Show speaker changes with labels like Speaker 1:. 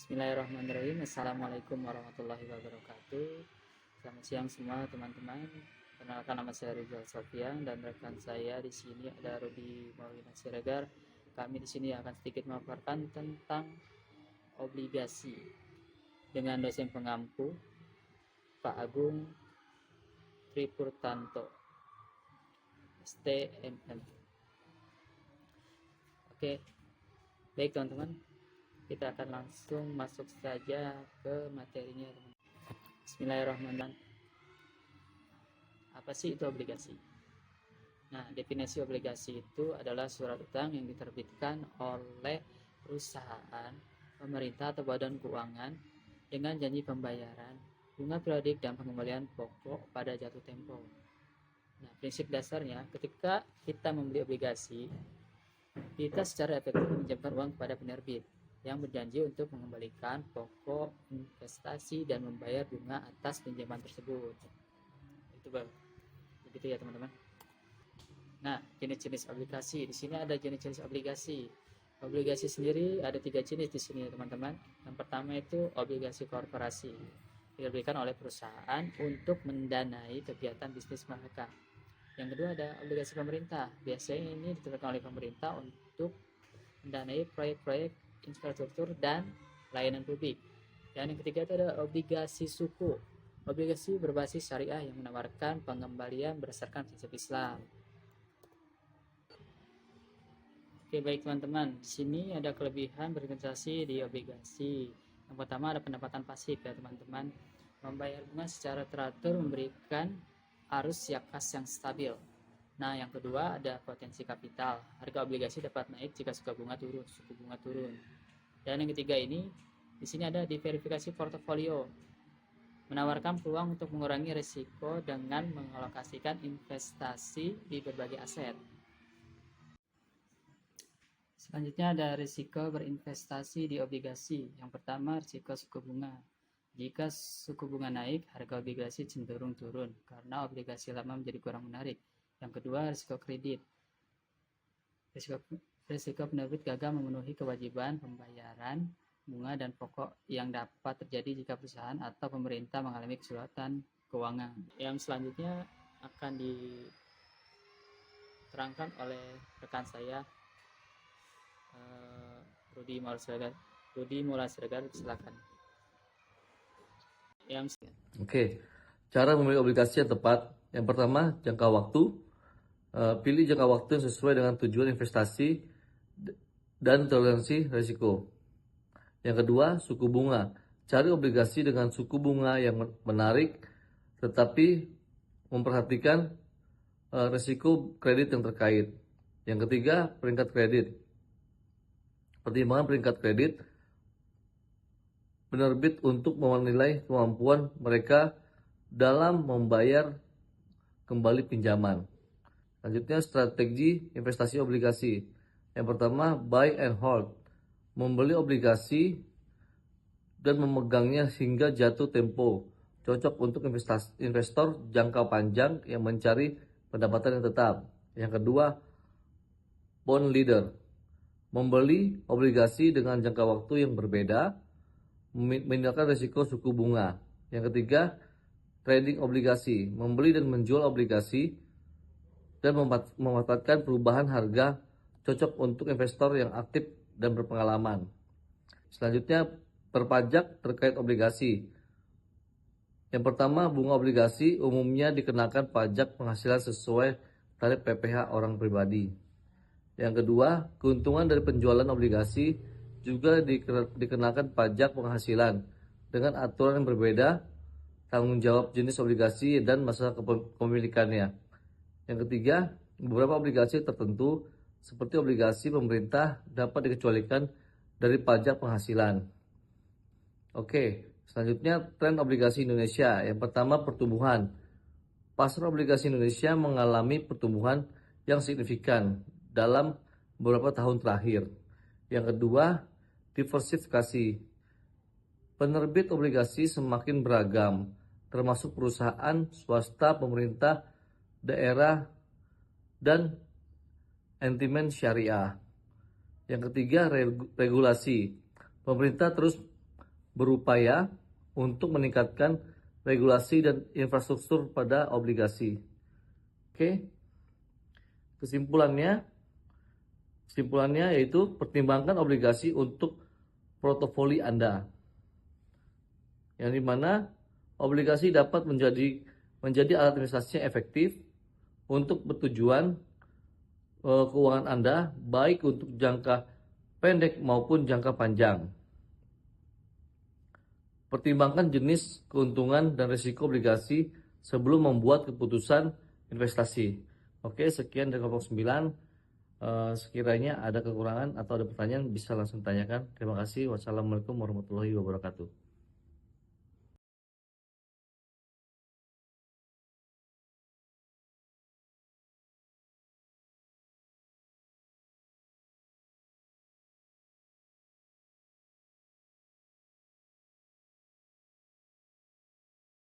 Speaker 1: Bismillahirrahmanirrahim. Assalamualaikum warahmatullahi wabarakatuh. Selamat siang semua teman-teman. Perkenalkan, nama saya Rizal Sofian dan rekan saya di sini ada Rudi Maulina Siregar. Kami di sini akan sedikit memaparkan tentang obligasi dengan dosen pengampu Pak Agung Tripurtanto, STMM. Oke, baik teman-teman. Kita akan langsung masuk saja ke materinya. Bismillahirrahmanirrahim. Apa sih itu obligasi? Nah, definisi obligasi itu adalah surat utang yang diterbitkan oleh perusahaan, pemerintah atau badan keuangan dengan janji pembayaran, bunga periodik dan pengembalian pokok pada jatuh tempo. Nah, prinsip dasarnya ketika kita membeli obligasi, kita secara efektif meminjamkan uang kepada penerbit yang berjanji untuk mengembalikan pokok investasi dan membayar bunga atas pinjaman tersebut. Itu begitu ya teman-teman. Nah, jenis-jenis obligasi. Di sini ada jenis-jenis obligasi. Obligasi sendiri ada 3 jenis di sini teman-teman. Yang pertama itu obligasi korporasi. Diberikan oleh perusahaan untuk mendanai kegiatan bisnis mereka. Yang kedua ada obligasi pemerintah. Biasanya ini diterbitkan oleh pemerintah untuk mendanai proyek-proyek infrastruktur dan layanan publik. Dan yang ketiga itu ada obligasi suku. Obligasi berbasis syariah yang menawarkan pengembalian berdasarkan prinsip Islam. Oke, baik teman-teman. Di sini ada kelebihan berinvestasi di obligasi. Yang pertama ada pendapatan pasif ya teman-teman. Membayar bunga secara teratur memberikan arus kas yang stabil. Nah, yang kedua ada potensi kapital. Harga obligasi dapat naik jika suku bunga turun. Dan yang ketiga ini, di sini ada diverifikasi portofolio. Menawarkan peluang untuk mengurangi risiko dengan mengalokasikan investasi di berbagai aset. Selanjutnya ada risiko berinvestasi di obligasi. Yang pertama, risiko suku bunga. Jika suku bunga naik, harga obligasi cenderung turun karena obligasi lama menjadi kurang menarik. Yang kedua, risiko kredit. Risiko penerbit gagal memenuhi kewajiban pembayaran bunga dan pokok yang dapat terjadi jika perusahaan atau pemerintah mengalami kesulitan keuangan. Yang selanjutnya akan diterangkan oleh rekan saya Rudi Maulina Siregar, silakan.
Speaker 2: Oke, cara memilih obligasi yang tepat. Yang pertama, jangka waktu. Pilih jangka waktu yang sesuai dengan tujuan investasi dan toleransi risiko. Yang kedua, suku bunga. Cari obligasi dengan suku bunga yang menarik, tetapi memperhatikan risiko kredit yang terkait. Yang ketiga, peringkat kredit. Pertimbangan peringkat kredit penerbit untuk menilai kemampuan mereka dalam membayar kembali pinjaman. Selanjutnya, strategi investasi obligasi. Yang pertama, buy and hold. Membeli obligasi dan memegangnya hingga jatuh tempo. Cocok untuk investor jangka panjang yang mencari pendapatan yang tetap. Yang kedua, bond leader. Membeli obligasi dengan jangka waktu yang berbeda, menghindarkan risiko suku bunga. Yang ketiga, trading obligasi. Membeli dan menjual obligasi dan memanfaatkan perubahan harga, cocok untuk investor yang aktif dan berpengalaman. Selanjutnya, berpajak terkait obligasi. Yang pertama, bunga obligasi umumnya dikenakan pajak penghasilan sesuai tarif PPh orang pribadi. Yang kedua, keuntungan dari penjualan obligasi juga dikenakan pajak penghasilan dengan aturan yang berbeda, tanggung jawab jenis obligasi dan masa kepemilikannya. Yang ketiga, beberapa obligasi tertentu seperti obligasi pemerintah dapat dikecualikan dari pajak penghasilan. Oke, selanjutnya tren obligasi Indonesia. Yang pertama, pertumbuhan. Pasar obligasi Indonesia mengalami pertumbuhan yang signifikan dalam beberapa tahun terakhir. Yang kedua, diversifikasi. Penerbit obligasi semakin beragam, termasuk perusahaan, swasta, pemerintah, daerah, dan instrumen syariah. Yang ketiga, regulasi. Pemerintah terus berupaya untuk meningkatkan regulasi dan infrastruktur pada obligasi. Oke. Kesimpulannya yaitu pertimbangkan obligasi untuk portofoli Anda. Yang dimana obligasi dapat menjadi alat investasi yang efektif untuk bertujuan keuangan Anda, baik untuk jangka pendek maupun jangka panjang. Pertimbangkan jenis, keuntungan, dan risiko obligasi sebelum membuat keputusan investasi. Oke, sekian dari kelompok 9. Sekiranya ada kekurangan atau ada pertanyaan bisa langsung tanyakan. Terima kasih. Wassalamualaikum warahmatullahi wabarakatuh.